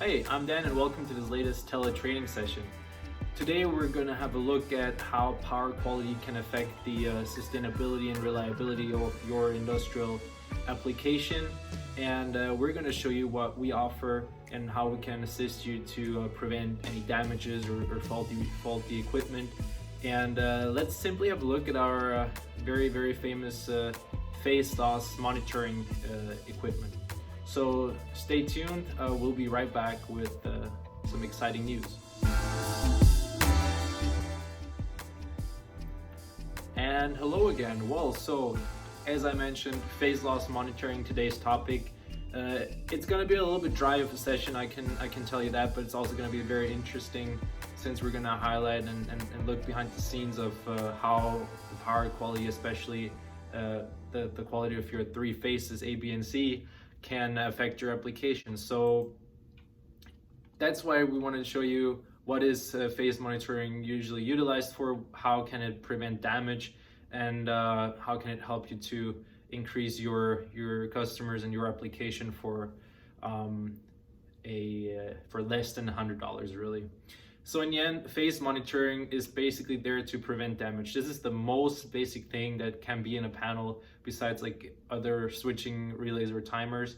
Hey, I'm Dan and welcome to this latest TELE training session. Today we're going to have a look at how power quality can affect the sustainability and reliability of your industrial application, and we're going to show you what we offer and how we can assist you to prevent any damages or faulty equipment. And let's simply have a look at our very famous phase loss monitoring equipment. So stay tuned, we'll be right back with some exciting news. And hello again. Well, so as I mentioned, phase loss monitoring, today's topic. It's going to be a little bit dry of a session, I can tell you that, but it's also going to be very interesting since we're going to highlight and look behind the scenes of how the power quality, especially the quality of your three phases A, B, and C, can affect your application. So that's why we wanted to show you what is phase monitoring usually utilized for, how can it prevent damage, and how can it help you to increase your customers and your application for less than $100 really. So in the end, phase monitoring is basically there to prevent damage. This is the most basic thing that can be in a panel besides like other switching relays or timers.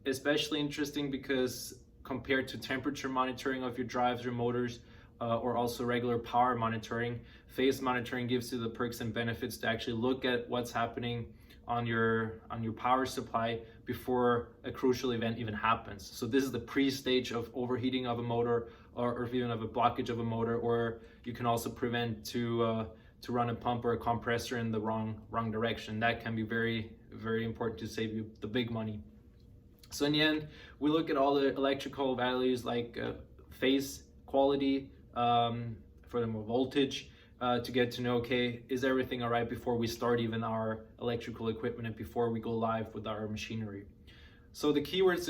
Especially interesting because compared to temperature monitoring of your drives or motors, or also regular power monitoring, phase monitoring gives you the perks and benefits to actually look at what's happening on your power supply before a crucial event even happens. So this is the pre-stage of overheating of a motor, or even of a blockage of a motor, or you can also prevent to run a pump or a compressor in the wrong direction. That can be very important to save you the big money. So in the end, we look at all the electrical values like phase quality, furthermore voltage, to get to know, okay, is everything all right before we start even our electrical equipment and before we go live with our machinery. So the keywords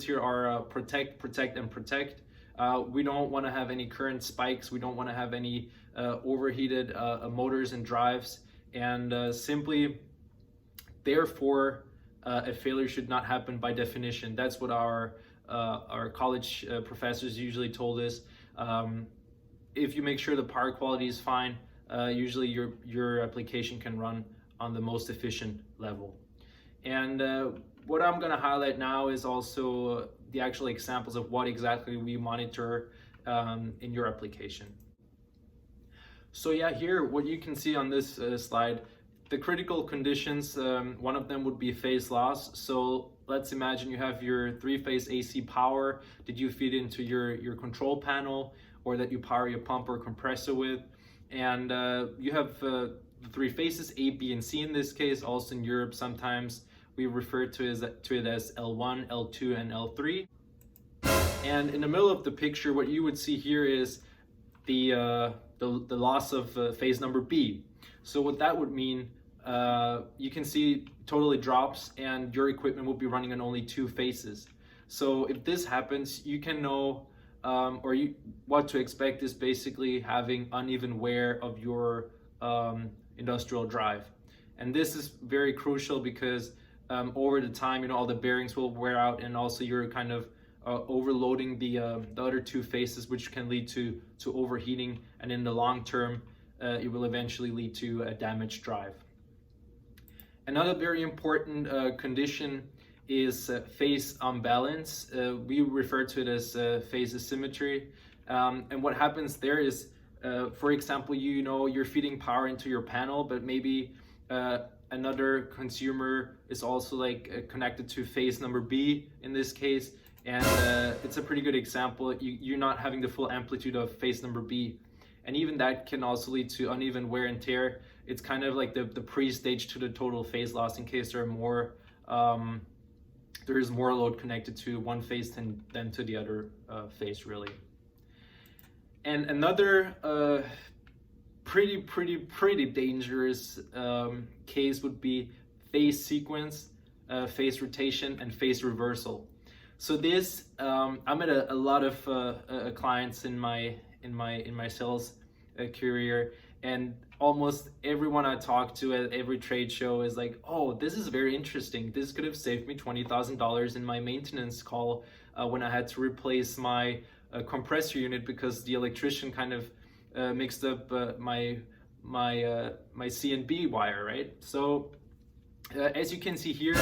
here are protect, protect, and protect. We don't want to have any current spikes. We don't want to have any overheated motors and drives, and simply, therefore, a failure should not happen by definition. That's what our college professors usually told us. If you make sure the power quality is fine, usually your application can run on the most efficient level. And what I'm going to highlight now is also the actual examples of what exactly we monitor in your application. So yeah, here what you can see on this slide, the critical conditions, one of them would be phase loss. So let's imagine you have your three-phase AC power that you feed into your control panel, or that you power your pump or compressor with, and you have the three phases A, B, and C in this case. Also in Europe, sometimes we refer to it as L1, L2, and L3. And in the middle of the picture, what you would see here is the loss of phase number B. So what that would mean, you can see totally drops and your equipment will be running on only two phases. So if this happens, you can know, what to expect is basically having uneven wear of your industrial drive. And this is very crucial because over the time, all the bearings will wear out, and also you're kind of overloading the other two phases, which can lead to overheating, and in the long term, it will eventually lead to a damaged drive. Another very important condition is phase imbalance. We refer to it as phase asymmetry. And what happens there is, for example, you're feeding power into your panel, but maybe another consumer is also connected to phase number B in this case, and it's a pretty good example. You're not having the full amplitude of phase number B, and even that can also lead to uneven wear and tear. It's kind of like the pre-stage to the total phase loss in case there is more load connected to one phase than to the other phase really. And another pretty dangerous case would be phase sequence, phase rotation, and phase reversal. So this, I'm at a lot of clients in my sales career, And almost everyone I talk to at every trade show is like, oh, this is very interesting. This could have saved me $20,000 in my maintenance call when I had to replace my compressor unit because the electrician kind of mixed up my C and B wire, right? So as you can see here,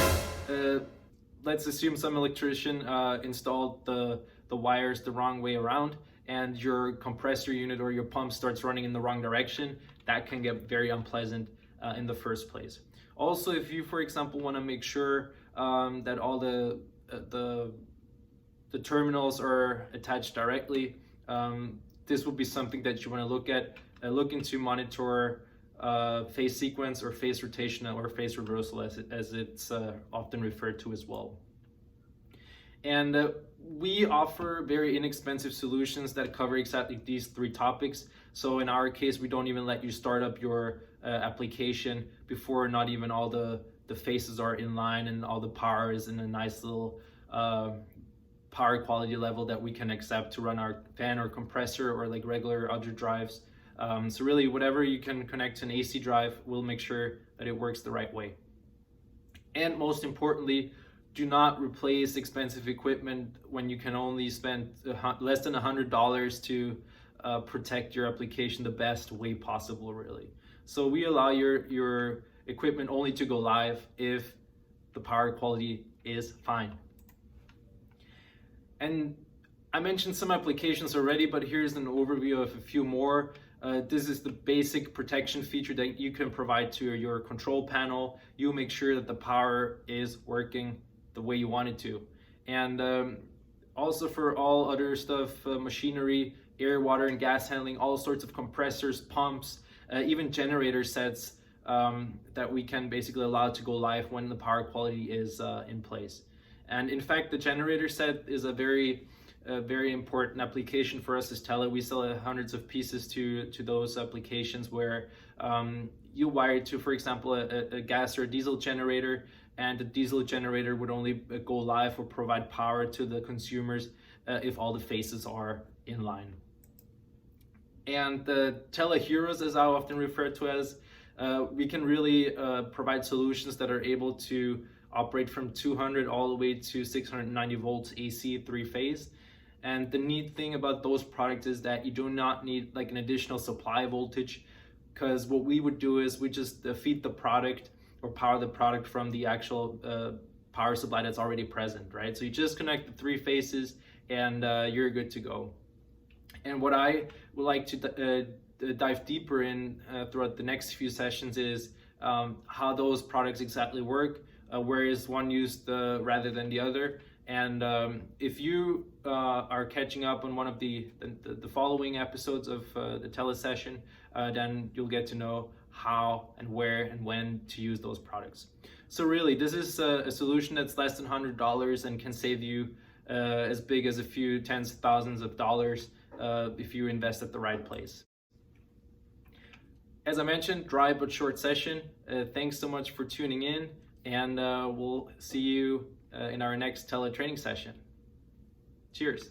let's assume some electrician installed the wires the wrong way around, and your compressor unit or your pump starts running in the wrong direction. That can get very unpleasant in the first place. Also, if you, for example, want to make sure that all the terminals are attached directly, this would be something that you want to look at. Look into monitor phase sequence or phase rotation or phase reversal as it's often referred to as well. And we offer very inexpensive solutions that cover exactly these three topics. So in our case, we don't even let you start up your application before not even all the phases are in line and all the power is in a nice little power quality level that we can accept to run our fan or compressor or like regular other drives. So really, whatever you can connect to an AC drive, we'll make sure that it works the right way. And most importantly, do not replace expensive equipment when you can only spend less than $100 to protect your application the best way possible, really. So we allow your equipment only to go live if the power quality is fine. And I mentioned some applications already, but here's an overview of a few more. This is the basic protection feature that you can provide to your control panel. You make sure that the power is working the way you want it to. And also for all other stuff, machinery, air, water, and gas handling, all sorts of compressors, pumps, even generator sets that we can basically allow to go live when the power quality is in place. And in fact, the generator set is a very important application for us as TELE. We sell hundreds of pieces to those applications where you wire to, for example, a gas or a diesel generator, and the diesel generator would only go live or provide power to the consumers if all the phases are in line. And the TELE Heroes, as I often refer to as, we can really provide solutions that are able to operate from 200 all the way to 690 volts AC 3-phase. And the neat thing about those products is that you do not need like an additional supply voltage, because what we would do is we just feed the product or power the product from the actual power supply that's already present, right? So you just connect the 3 phases and you're good to go. And what I would like to dive deeper in throughout the next few sessions is how those products exactly work, where is one used rather than the other. And if you are catching up on one of the following episodes of the TELE session, then you'll get to know how and where and when to use those products. So really, this is a solution that's less than $100 and can save you as big as a few tens of thousands of dollars if you invest at the right place. As I mentioned, dry but short session. Thanks so much for tuning in, and we'll see you in our next TELE training session. Cheers.